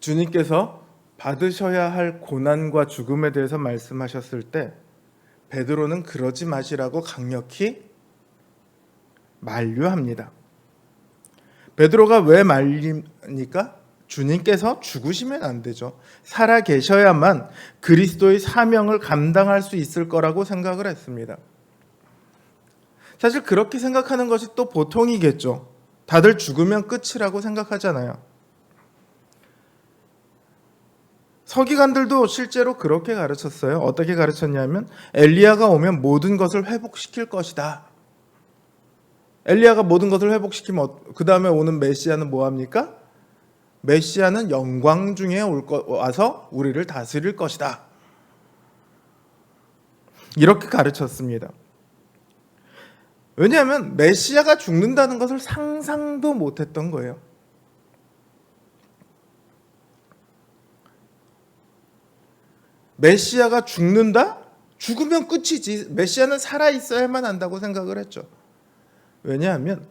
주님께서 받으셔야 할 고난과 죽음에 대해서 말씀하셨을 때 베드로는 그러지 마시라고 강력히 만류합니다. 베드로가 왜 말립니까? 주님께서 죽으시면 안 되죠. 살아 계셔야만 그리스도의 사명을 감당할 수 있을 거라고 생각을 했습니다. 사실 그렇게 생각하는 것이 또 보통이겠죠. 다들 죽으면 끝이라고 생각하잖아요. 서기관들도 실제로 그렇게 가르쳤어요. 어떻게 가르쳤냐면 엘리야가 오면 모든 것을 회복시킬 것이다. 엘리야가 모든 것을 회복시키면 그 다음에 오는 메시아는 뭐합니까? 메시아는 영광 중에 와서 우리를 다스릴 것이다. 이렇게 가르쳤습니다. 왜냐하면 메시아가 죽는다는 것을 상상도 못했던 거예요. 메시아가 죽는다? 죽으면 끝이지. 메시아는 살아있어야만 한다고 생각을 했죠. 왜냐하면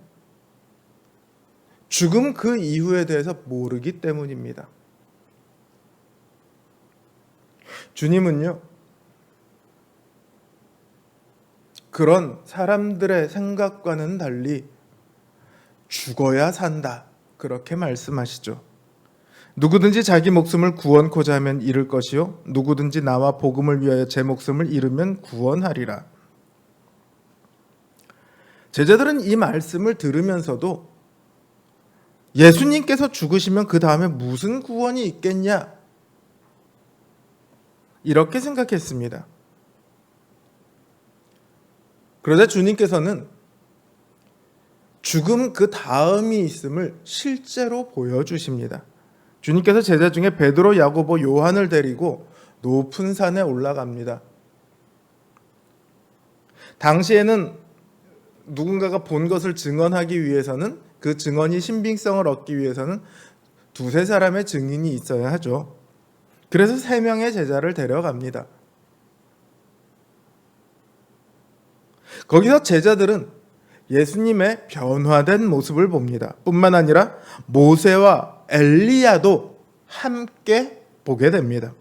죽음 그 이후에 대해서 모르기 때문입니다. 주님은요, 그런 사람들의 생각과는 달리 죽어야 산다. 그렇게 말씀하시죠. 누구든지 자기 목숨을 구원코자 하면 잃을 것이요 누구든지 나와 복음을 위하여 제 목숨을 잃으면 구원하리라. 제자들은 이 말씀을 들으면서도 예수님께서 죽으시면 그 다음에 무슨 구원이 있겠냐? 이렇게 생각했습니다. 그러자 주님께서는 죽음 그 다음이 있음을 실제로 보여주십니다. 주님께서 제자 중에 베드로, 야고보, 요한을 데리고 높은 산에 올라갑니다. 당시에는 누군가가 본 것을 증언하기 위해서는 그 증언이 신빙성을 얻기 위해서는 두세 사람의 증인이 있어야 하죠. 그래서 3명의 제자를 데려갑니다. 거기서 제자들은 예수님의 변화된 모습을 봅니다. 뿐만 아니라 모세와 엘리야도 함께 보게 됩니다.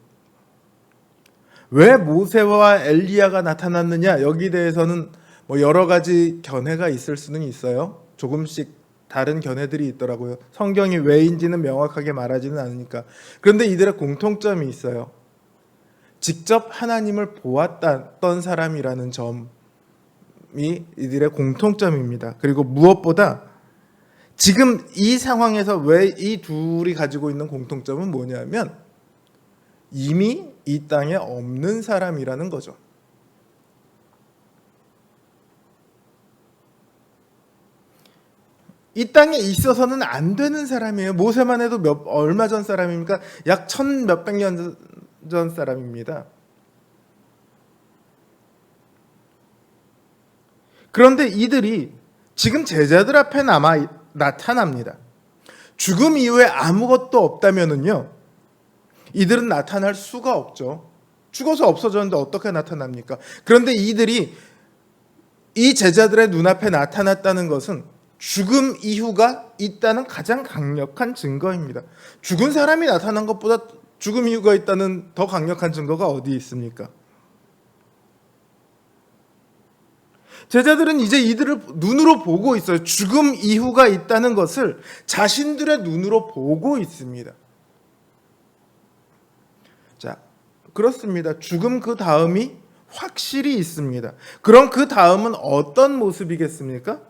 왜 모세와 엘리야가 나타났느냐? 여기 대해서는 여러 가지 견해가 있을 수는 있어요. 조금씩 다른 견해들이 있더라고요. 성경이 왜인지는 명확하게 말하지는 않으니까. 그런데 이들의 공통점이 있어요. 직접 하나님을 보았던 사람이라는 점이 이들의 공통점입니다. 그리고 무엇보다 지금 이 상황에서 왜 이 둘이 가지고 있는 공통점은 뭐냐면 이미 이 땅에 없는 사람이라는 거죠. 이 땅에 있어서는 안 되는 사람이에요. 모세만 해도 얼마 전 사람입니까? 약 1000몇백 년 전 사람입니다. 그런데 이들이 지금 제자들 앞에 나타납니다. 죽음 이후에 아무것도 없다면은요, 이들은 나타날 수가 없죠. 죽어서 없어졌는데 어떻게 나타납니까? 그런데 이들이 이 제자들의 눈앞에 나타났다는 것은 죽음 이후가 있다는 가장 강력한 증거입니다. 죽은 사람이 나타난 것보다 죽음 이후가 있다는 더 강력한 증거가 어디 있습니까? 제자들은 이제 이들을 눈으로 보고 있어요. 죽음 이후가 있다는 것을 자신들의 눈으로 보고 있습니다. 자, 그렇습니다. 죽음 그 다음이 확실히 있습니다. 그럼 그 다음은 어떤 모습이겠습니까?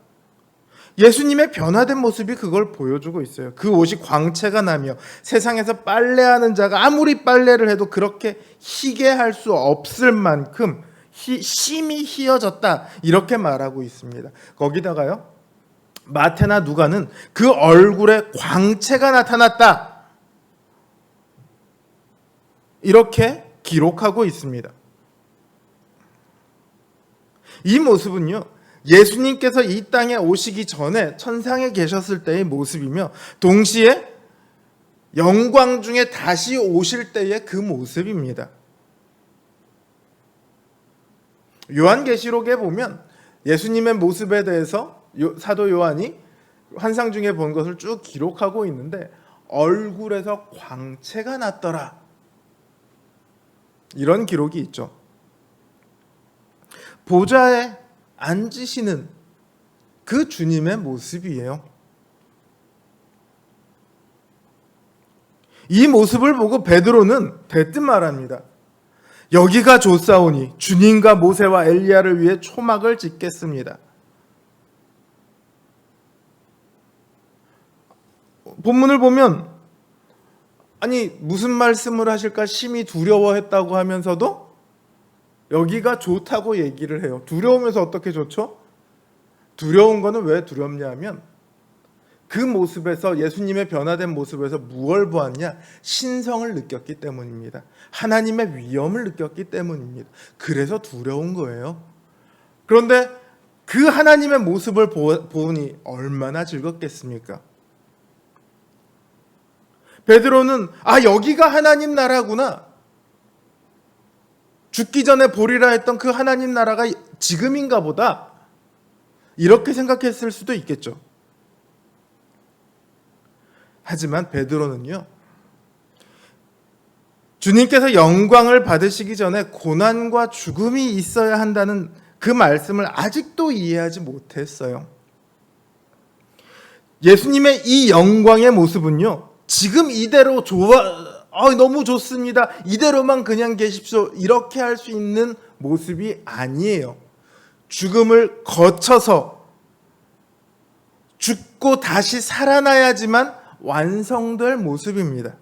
예수님의 변화된 모습이 그걸 보여주고 있어요. 그 옷이 광채가 나며 세상에서 빨래하는 자가 아무리 빨래를 해도 그렇게 희게 할 수 없을 만큼 심히 희어졌다, 이렇게 말하고 있습니다. 거기다가요, 마태나 누가는 그 얼굴에 광채가 나타났다, 이렇게 기록하고 있습니다. 이 모습은요, 예수님께서 이 땅에 오시기 전에 천상에 계셨을 때의 모습이며 동시에 영광 중에 다시 오실 때의 그 모습입니다. 요한계시록에 보면 예수님의 모습에 대해서 사도 요한이 환상 중에 본 것을 쭉 기록하고 있는데 얼굴에서 광채가 났더라. 이런 기록이 있죠. 보좌에 앉으시는 그 주님의 모습이에요. 이 모습을 보고 베드로는 대뜸 말합니다. 여기가 좋사오니 주님과 모세와 엘리야를 위해 초막을 짓겠습니다. 본문을 보면 아니 무슨 말씀을 하실까 심히 두려워했다고 하면서도 여기가 좋다고 얘기를 해요. 두려우면서 어떻게 좋죠? 두려운 거는 왜 두렵냐 하면 그 모습에서 예수님의 변화된 모습에서 무엇을 보았냐? 신성을 느꼈기 때문입니다. 하나님의 위엄을 느꼈기 때문입니다. 그래서 두려운 거예요. 그런데 그 하나님의 모습을 보니 얼마나 즐겁겠습니까? 베드로는 여기가 하나님 나라구나. 죽기 전에 보리라 했던 그 하나님 나라가 지금인가 보다. 이렇게 생각했을 수도 있겠죠. 하지만 베드로는요, 주님께서 영광을 받으시기 전에 고난과 죽음이 있어야 한다는 그 말씀을 아직도 이해하지 못했어요. 예수님의 이 영광의 모습은요, 지금 이대로 너무 좋습니다. 이대로만 그냥 계십시오. 이렇게 할 수 있는 모습이 아니에요. 죽음을 거쳐서 죽고 다시 살아나야지만 완성될 모습입니다.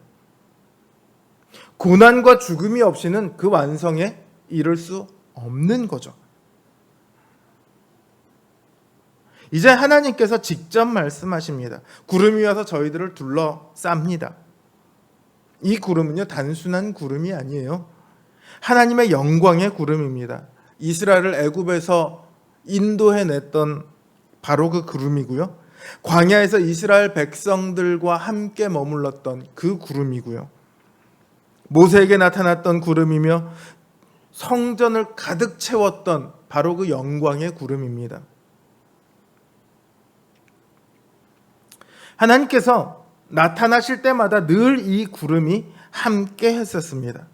고난과 죽음이 없이는 그 완성에 이를 수 없는 거죠. 이제 하나님께서 직접 말씀하십니다. 구름이 와서 저희들을 둘러쌉니다. 이 구름은요, 단순한 구름이 아니에요. 하나님의 영광의 구름입니다. 이스라엘을 애굽에서 인도해냈던 바로 그 구름이고요. 광야에서 이스라엘 백성들과 함께 머물렀던 그 구름이고요. 모세에게 나타났던 구름이며 성전을 가득 채웠던 바로 그 영광의 구름입니다. 하나님께서 나타나실 때마다 늘 이 구름이 함께 했었습니다.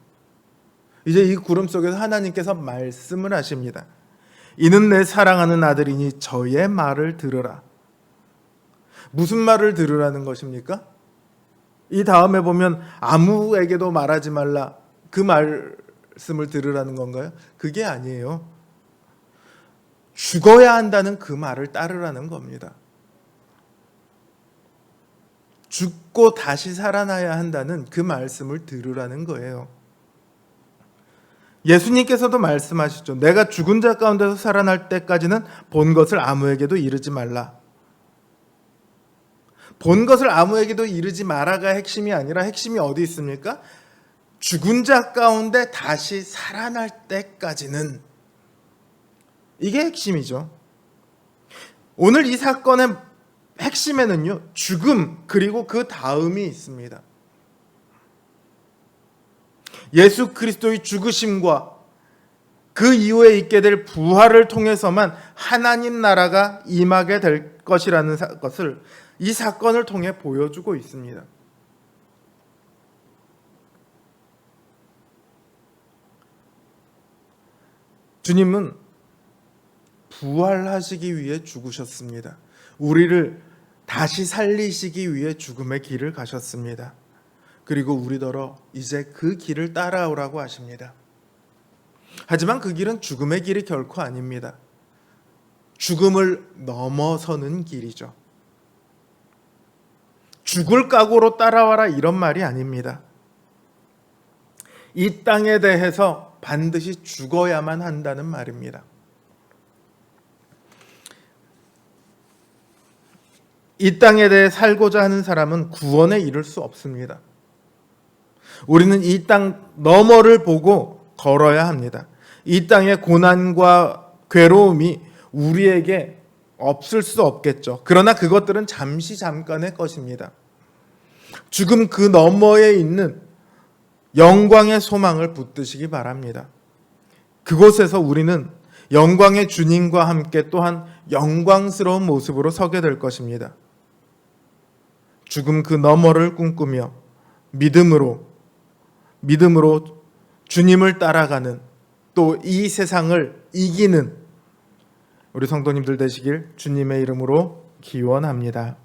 이제 이 구름 속에서 하나님께서 말씀을 하십니다. 이는 내 사랑하는 아들이니 저의 말을 들으라. 무슨 말을 들으라는 것입니까? 이 다음에 보면 아무에게도 말하지 말라. 그 말씀을 들으라는 건가요? 그게 아니에요. 죽어야 한다는 그 말을 따르라는 겁니다. 죽고 다시 살아나야 한다는 그 말씀을 들으라는 거예요. 예수님께서도 말씀하시죠. 내가 죽은 자 가운데서 살아날 때까지는 본 것을 아무에게도 이르지 말라. 본 것을 아무에게도 이르지 마라가 핵심이 아니라 핵심이 어디 있습니까? 죽은 자 가운데 다시 살아날 때까지는. 이게 핵심이죠. 오늘 이 사건의 핵심에는요, 죽음 그리고 그 다음이 있습니다. 예수 그리스도의 죽으심과 그 이후에 있게 될 부활을 통해서만 하나님 나라가 임하게 될 것이라는 것을 이 사건을 통해 보여주고 있습니다. 주님은 부활하시기 위해 죽으셨습니다. 우리를 다시 살리시기 위해 죽음의 길을 가셨습니다. 그리고 우리더러 이제 그 길을 따라오라고 하십니다. 하지만 그 길은 죽음의 길이 결코 아닙니다. 죽음을 넘어서는 길이죠. 죽을 각오로 따라와라 이런 말이 아닙니다. 이 땅에 대해서 반드시 죽어야만 한다는 말입니다. 이 땅에 대해 살고자 하는 사람은 구원에 이를 수 없습니다. 우리는 이 땅 너머를 보고 걸어야 합니다. 이 땅의 고난과 괴로움이 우리에게 없을 수 없겠죠. 그러나 그것들은 잠깐의 것입니다. 죽음 그 너머에 있는 영광의 소망을 붙드시기 바랍니다. 그곳에서 우리는 영광의 주님과 함께 또한 영광스러운 모습으로 서게 될 것입니다. 죽음 그 너머를 꿈꾸며 믿음으로 주님을 따라가는, 또 이 세상을 이기는 우리 성도님들 되시길 주님의 이름으로 기원합니다.